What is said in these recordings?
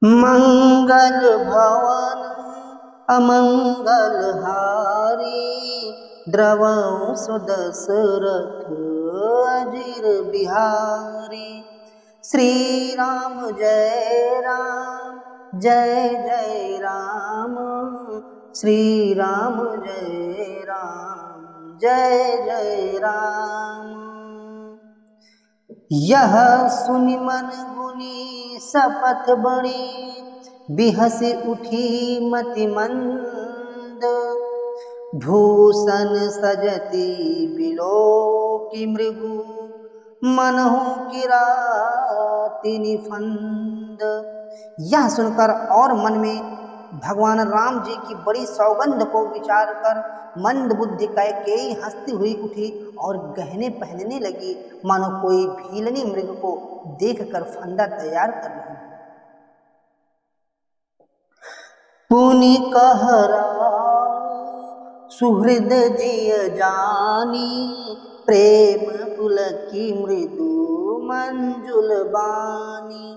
मंगल भवन अमंगल हारी, द्रवं सुदशरथ अजिर बिहारी। श्री राम जय जय राम, श्री राम जय जय राम। यह सुनि मन गुनी सपथ बड़ी, बिहसी उठी मति मंद। भूषण सजती बिलोकी मृगु, मनहु किराति निफंद। यह सुनकर और मन में भगवान राम जी की बड़ी सौगंध को विचार कर मंद बुद्धि कैकेयी हंसती हुई उठी और गहने पहनने लगी, मानो कोई भीलनी मृग को देखकर फंदा तैयार कर रही है। पुनि कह सुहृद जिय जानी, प्रेम पुलकी मृदु मंजुल बानी।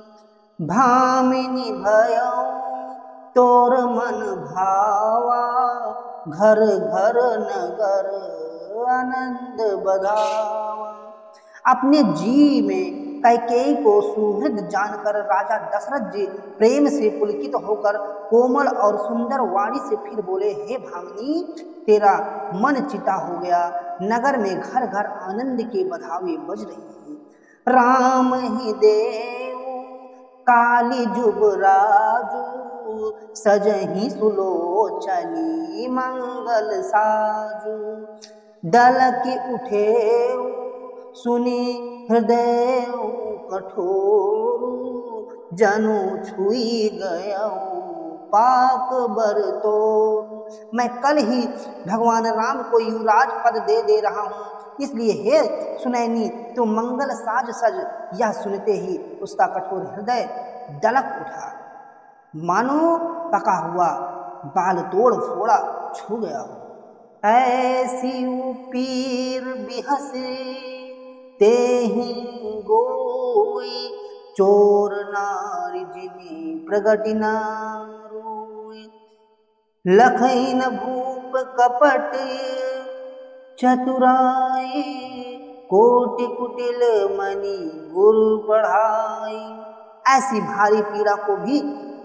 भामिनी भयौ तोर मन भावा, घर घर नगर आनंद बधावा। अपने जी में कैकेयी को सुहृद जानकर राजा दशरथ जी प्रेम से पुलकित होकर कोमल और सुंदर वाणी से फिर बोले, हे भामिनी, तेरा मन चिता हो गया, नगर में घर घर आनंद के बधावे बज रही है। राम ही देव काली जुबराजू, सजहि सुलोचनी मंगल साजू। डलकी उठे सुनी हृदय कठोर, जनु छुई गया पाक बरतोर। मैं कल ही भगवान राम को युवराज पद दे रहा हूँ, इसलिए हे सुनैनी तो मंगल साज सज। यह सुनते ही उसका कठोर हृदय डलक उठा, मानो पका हुआ बाल तोड़ फोड़ा छू गया हो। ऐसी पीर बिहसे तेहि गोई, चोर नारी जिनी प्रगति न रोई। लखइन भूप कपट चतुराई, कोटि कुटिल मणि गुरु बढ़ाई। ऐसी भारी पीड़ा को भी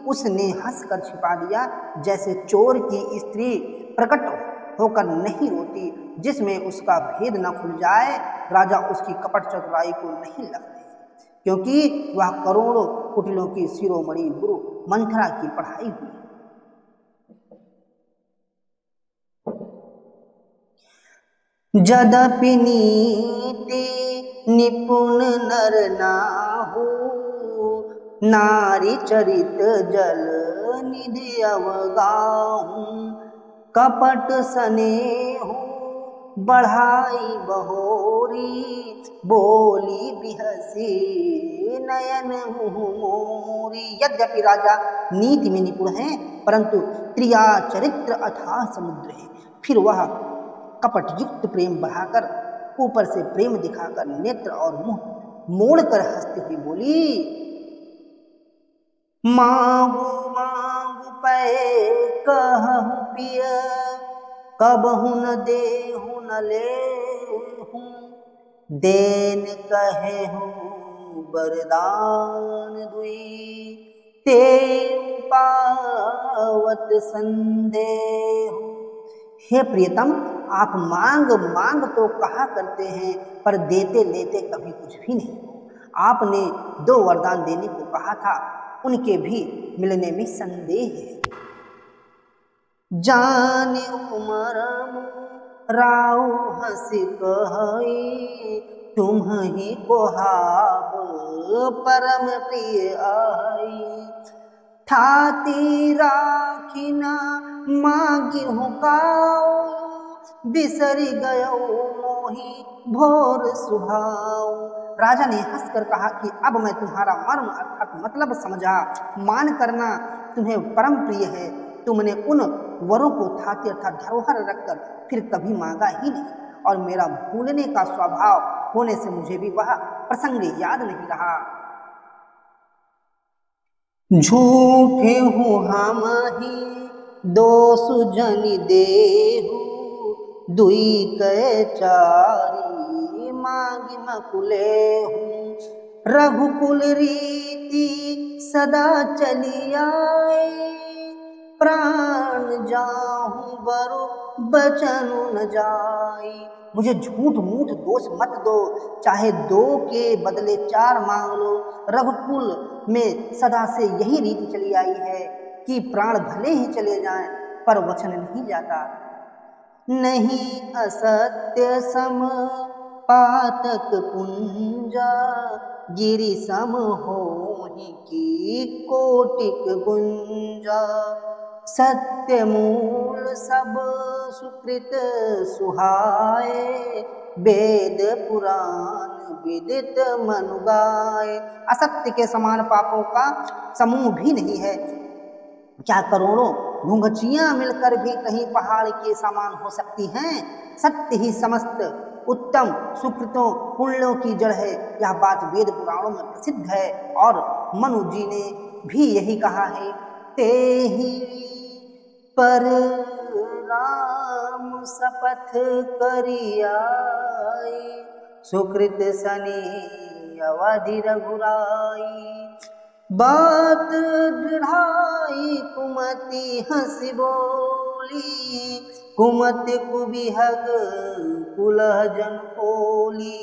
उसने हंसकर छिपा दिया, जैसे चोर की स्त्री प्रकट होकर नहीं रोती, जिसमें उसका भेद न खुल जाए। राजा उसकी कपट चतुराई को नहीं लगते, क्योंकि वह करोड़ों कुटिलों की शिरोमणि गुरु मंथरा की पढ़ाई हुई। जदपि नीति निपुण नर नाहु, नारी चरित जल निधि अवगाहु। कपट स्नेहु बढ़ाई बहोरी, बोली बिहसी नयन मुँह मोरी। यद्यपि राजा नीति में निपुण है, परंतु त्रिया चरित्र अथाह समुद्र है। फिर वह कपट युक्त प्रेम बढ़ाकर ऊपर से प्रेम दिखाकर नेत्र और मुंह मोड़कर हंसती हुई बोली, मांगू मांगू पै कहूं पिय, कबहु न देहु न लेहूं। देन कहे हूँ वरदान दुई, ते पावत संदेहु। हे प्रियतम, आप मांग मांग तो कहा करते हैं, पर देते लेते कभी कुछ भी नहीं। आपने 2 वरदान देने को कहा था, उनके भी मिलने में संदेह है। जाने उमरम राव हंसी कहई, तुम्हि को हाब परम प्रिय आई। ठाती राखी न मांगी हूँ काऊ, बिसरी गयो मोही भोर सुहाऊ। राजा ने हंसकर कहा कि अब मैं तुम्हारा मर्म अर्थात मतलब समझा। मान करना तुम्हें परम प्रिय है, तुमने उन वरों को थाती अर्थात धरोहर रखकर फिर कभी मांगा ही नहीं, और मेरा भूलने का स्वभाव होने से मुझे भी वह प्रसंग याद नहीं रहा। झूठे हूँ हम ही दोष जन देहु, दुई कह चारी मांग मकुले हूँ। रघुकुल रीति सदा चली आए, प्राण जाहूं बरु बचन न जाई। मुझे झूठ मूठ दोष मत दो, चाहे 2 के बदले 4 मांग लो। रघुकुल में सदा से यही रीति चली आई है कि प्राण भले ही चले जाएं पर वचन नहीं जाता। नहीं असत्य सम पातक पुंजा, गिरि सम होहि की कोटिक गुंजा। सत्य मूल सब सुकृत सुहाए, वेद पुराण विदित मनु गाए। असत्य के समान पापों का समूह भी नहीं है। क्या करोड़ों घुंघचियां मिलकर भी कहीं पहाड़ के समान हो सकती हैं? सत्य ही समस्त उत्तम सुकृतों पुण्यों की जड़ है। यह बात वेद पुराणों में प्रसिद्ध है और मनु जी ने भी यही कहा है। ते ही पर राम शपथ करियाई, सुकृत सनी अवधि रघुराई। बात दृढ़ाई कुमति हंसी बोली, कुमति कुबिहग कुलह जन कोली।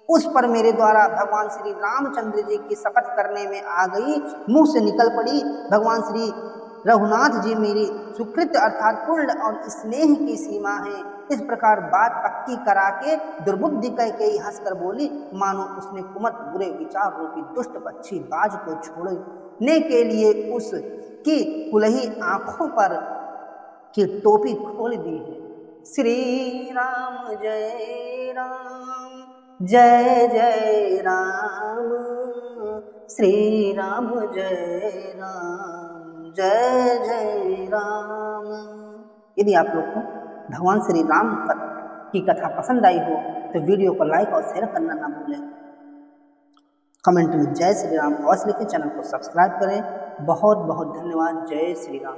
उस पर मेरे द्वारा भगवान श्री रामचंद्र जी की शपथ करने में आ गई, मुंह से निकल पड़ी। भगवान श्री रघुनाथ जी मेरी सुकृत अर्थात पुण्य और स्नेह की सीमा है। इस प्रकार बात पक्की करा के दुर्बुद्धि कह के ही हंसकर बोली, मानो उसने कुमत बुरे विचार रूपी दुष्ट पक्षी बाज को छोड़ने के लिए उसकी कुलही आंखों पर की टोपी खोल दी है। श्री राम जय राम जय जय राम, श्री राम जय राम जय जय राम। यदि आप लोग को भगवान श्री राम की कथा पसंद आई हो तो वीडियो को लाइक और शेयर करना ना भूलें। कमेंट में जय श्री राम अवश्य लिखें, चैनल को सब्सक्राइब करें। बहुत बहुत धन्यवाद। जय श्री राम।